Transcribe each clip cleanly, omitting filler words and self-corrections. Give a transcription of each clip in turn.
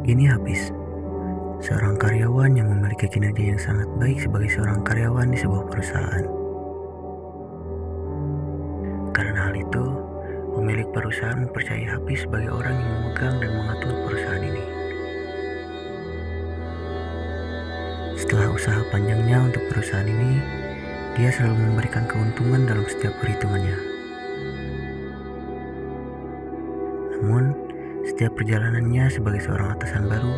Ini habis. Seorang karyawan yang memiliki kinerja yang sangat baik sebagai seorang karyawan di sebuah perusahaan. Karena hal itu, pemilik perusahaan mempercayai Hafiz sebagai orang yang memegang dan mengatur perusahaan ini. Setelah usaha panjangnya untuk perusahaan ini, dia selalu memberikan keuntungan dalam setiap perhitungannya. Namun, setiap perjalanannya sebagai seorang atasan baru,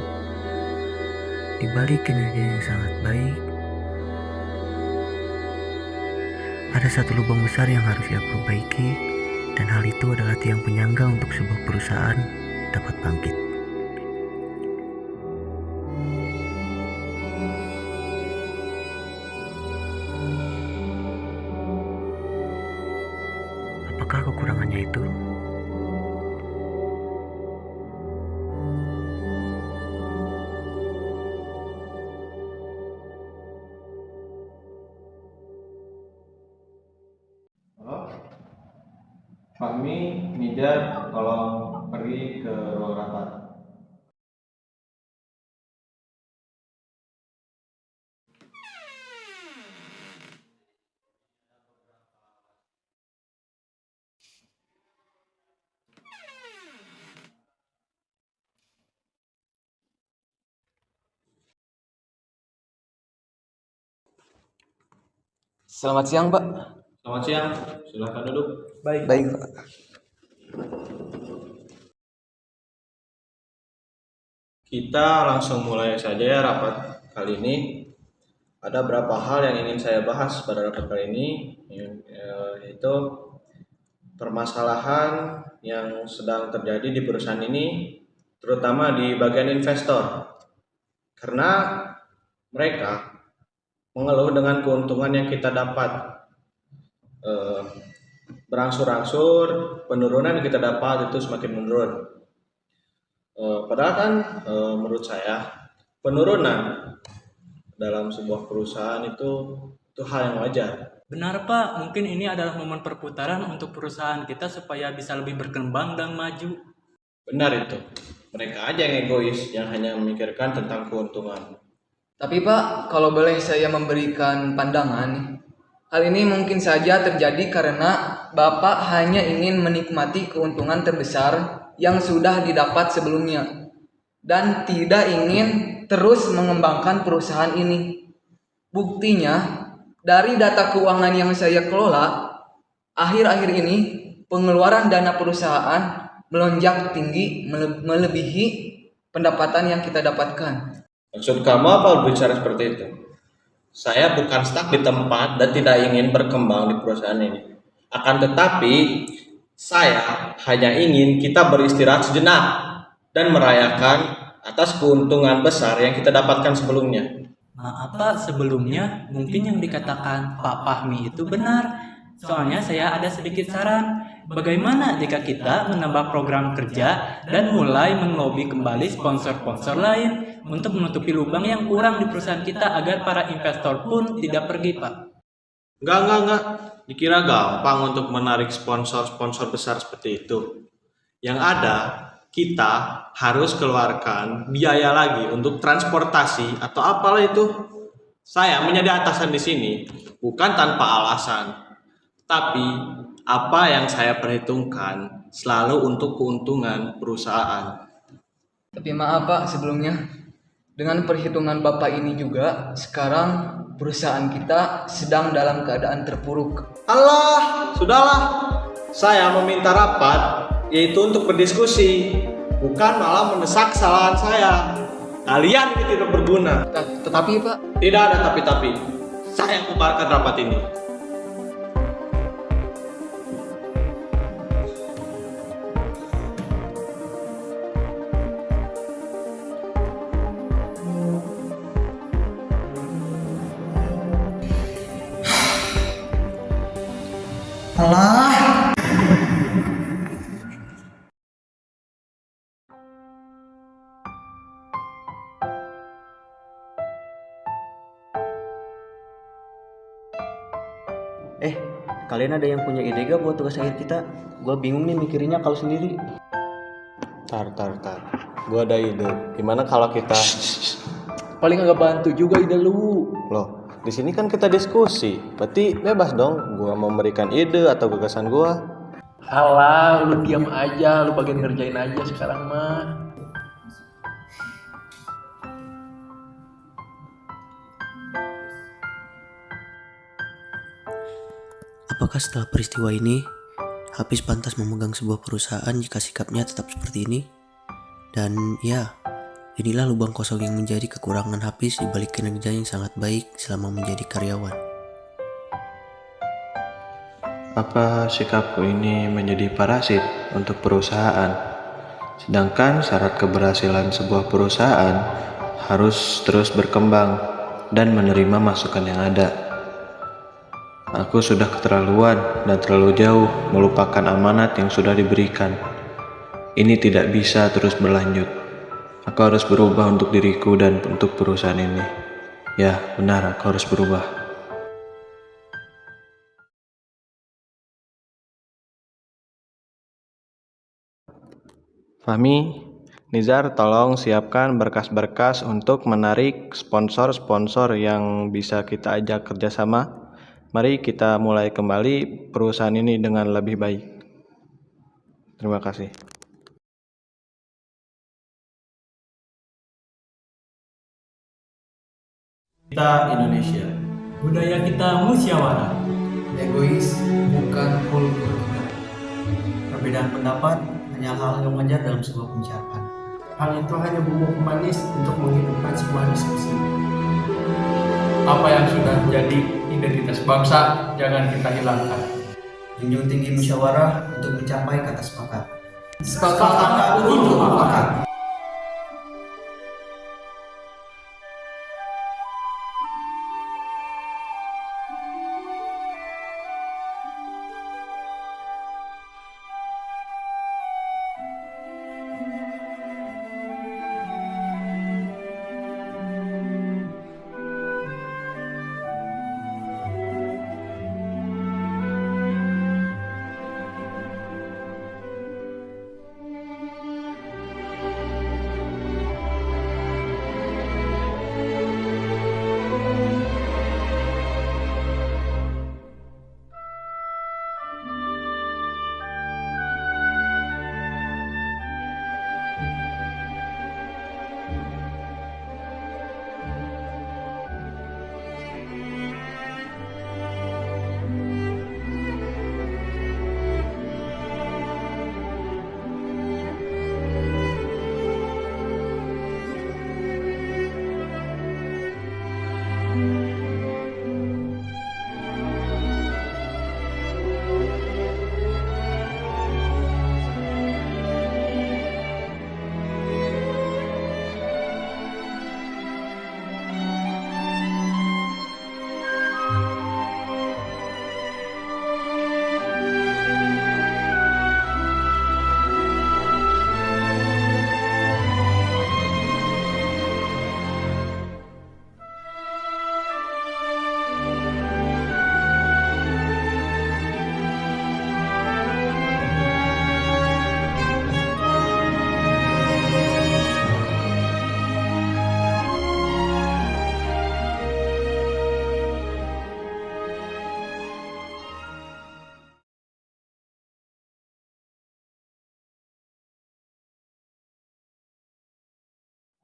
di balik kinerja yang sangat baik, ada satu lubang besar yang harus ia perbaiki, dan hal itu adalah tiang penyangga untuk sebuah perusahaan dapat bangkit. Apakah kekurangannya itu? Halo, Fahmi, Nidar, tolong pergi ke ruang rapat. Selamat siang, Pak. Selamat siang, silahkan duduk. Baik, Pak. Kita langsung mulai saja ya rapat kali ini. Ada beberapa hal yang ingin saya bahas pada rapat kali ini, yaitu permasalahan yang sedang terjadi di perusahaan ini, terutama di bagian investor. Karena mereka mengeluh dengan keuntungan yang kita dapat. Berangsur-angsur penurunan yang kita dapat itu semakin menurun. Padahal kan menurut saya penurunan dalam sebuah perusahaan itu hal yang wajar. Benar Pak, mungkin ini adalah momen perputaran untuk perusahaan kita supaya bisa lebih berkembang dan maju. Benar itu. Mereka aja yang egois, yang hanya memikirkan tentang keuntungan. Tapi Pak, kalau boleh saya memberikan pandangan, hal ini mungkin saja terjadi karena Bapak hanya ingin menikmati keuntungan terbesar yang sudah didapat sebelumnya dan tidak ingin terus mengembangkan perusahaan ini. Buktinya, dari data keuangan yang saya kelola, akhir-akhir ini pengeluaran dana perusahaan melonjak tinggi melebihi pendapatan yang kita dapatkan. Maksud kamu apa berbicara seperti itu? Saya bukan stuck di tempat dan tidak ingin berkembang di perusahaan ini. Akan tetapi, saya hanya ingin kita beristirahat sejenak dan merayakan atas keuntungan besar yang kita dapatkan sebelumnya. Maaf Pak, sebelumnya mungkin yang dikatakan Pak Fahmi itu benar. Soalnya saya ada sedikit saran. Bagaimana jika kita menambah program kerja dan mulai melobi kembali sponsor-sponsor lain untuk menutupi lubang yang kurang di perusahaan kita agar para investor pun tidak pergi Pak? Enggak. Dikira gampang untuk menarik sponsor-sponsor besar seperti itu. Yang ada, kita harus keluarkan biaya lagi untuk transportasi atau apalah itu. Saya menjadi atasan di sini bukan tanpa alasan, tapi apa yang saya perhitungkan selalu untuk keuntungan perusahaan. Tapi maaf Pak sebelumnya, dengan perhitungan Bapak ini juga, sekarang perusahaan kita sedang dalam keadaan terpuruk. Allah, sudahlah. Saya meminta rapat yaitu untuk berdiskusi, bukan malah mendesak kesalahan saya. Kalian ini tidak berguna. Tetapi Pak, Tidak ada tapi-tapi. Saya bubarkan rapat ini. Kalian ada yang punya ide gak buat tugas akhir kita? Gue bingung nih mikirinnya kalau sendiri. Tar. Gua ada ide. Gimana kalau kita Paling agak bantu juga ide lu. loh, di sini kan kita diskusi. Berarti bebas dong gua memberikan ide atau gagasan gua. Alah, lu diam aja, lu bagian ngerjain aja sekarang mah. Apakah setelah peristiwa ini, Hafiz pantas memegang sebuah perusahaan jika sikapnya tetap seperti ini? Dan ya, inilah lubang kosong yang menjadi kekurangan Hafiz di balik kinerja yang sangat baik selama menjadi karyawan. Apa sikapku ini menjadi parasit untuk perusahaan? Sedangkan syarat keberhasilan sebuah perusahaan harus terus berkembang dan menerima masukan yang ada. Aku sudah keterlaluan dan terlalu jauh melupakan amanat yang sudah diberikan. Ini tidak bisa terus berlanjut. Aku harus berubah untuk diriku dan untuk perusahaan ini. Ya, benar, aku harus berubah. Fahmi, Nizar, tolong siapkan berkas-berkas untuk menarik sponsor-sponsor yang bisa kita ajak kerjasama. Mari kita mulai kembali perusahaan ini dengan lebih baik. Terima kasih. Kita Indonesia. Budaya kita musyawarah. Egois bukan kultur kita. Perbedaan pendapat hanya hal yang wajar dalam sebuah pembicaraan. Hal itu hanya bumbu pemanis untuk menghidupkan sebuah diskusi. Apa yang sudah menjadi identitas bangsa jangan kita hilangkan. Junjung tinggi musyawarah untuk mencapai kata sepakat. Sepakat untuk mufakat.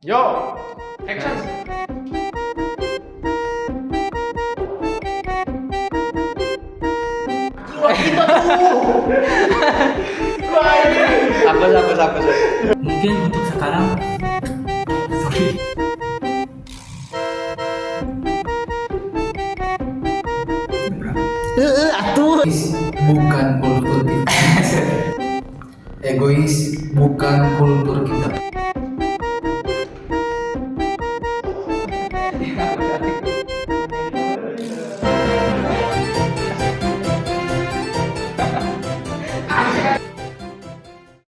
Yo, action. Apa. Mungkin untuk sekarang, sorry. Bukan kultur kita. Egois bukan kultur kita.